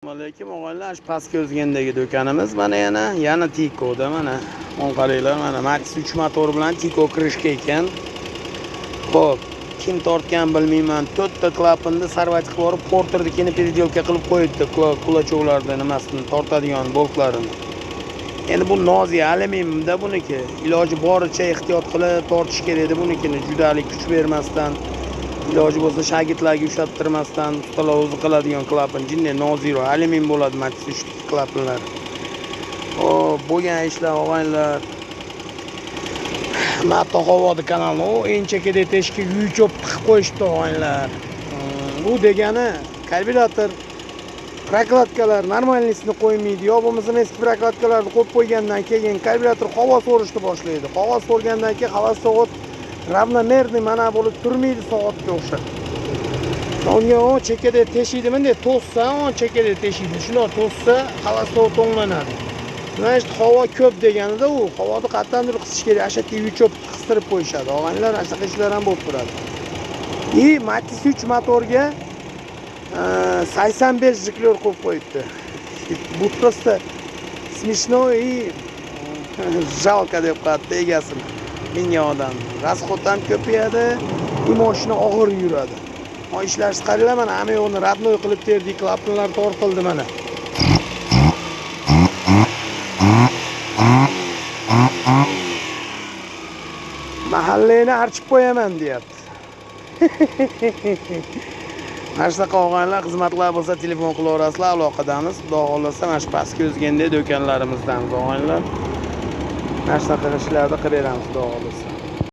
Assalomu alaykum o'g'aylar, pastki o'zgendagi do'konimiz mana yana Tiko'da mana. O'n qaranglar mana Max 3 motor bilan Tiko krishka ekan. Xo'p, kim tortgan bilmayman. 4 ta klapanni sarvach qilib borib, porternikini переделка qilib qo'yibdi. Qulochoklarni nimasini tortadigan boltlarini. Endi bu nozik alyuminiyda buniki. Iloji boricha ehtiyot qilib tortish kerak edi bunikini, judalik kuch bermasdan. İloji bo'lsa shagirtlarga ushlattirmasdan ustalar o'zi qiladigan klapan jinday nozikroq alyumin bo'ladi Max 3 klapanlar. Bo'lgan ishlar og'aylar. Matto Hovodi kanalini eng chekada teshikka yuychop tiqib qo'yishdi og'aylar. Bu degani karbyurator prokladkalar normalnisini qo'ymaydi, yo bo'lmasa eski prokladkalarni qo'yib qo'ygandan keyin karbyurator havo so'rishni boshlaydi. Havo so'rgandan keyin havo soat ravnomerniy mana bo'lib turmaydi soatga o'xshab. Unga chekada teshiydi, bunday to'ssa, chekada teshiydi. Shunday to'ssa havo soat o'nglanadi. Mana işte havo ko'p deganida u havoni qattandir qisish kerak. Ashakka yuychop qistirib qo'yishadi. Og'aylar ashaka ishlar ham bo'lib turadi. Max 3 motorga 85 jiklor qo'yib qo'yibdi. Bu просто смешно и жалко deb qo'yadi egasini. Menga odam rasxod ham ko'payadi, mashina og'ir yuradi. Ishlash qaranglar mana hamma yo'qni radnoy qilib terdik, klapanlar tortildi mana. Mahallani archib qo'yaman deyapti. Mana shunaqa og'aylar, xizmatlar bo'lsa telefon qilaverasizlar, aloqadamiz. Xudo xolasa mana shu pastki o'zganda do'konlarimizdan og'aylar. Mana shunaqa ishlarni qilaveramiz, xudo xolasa.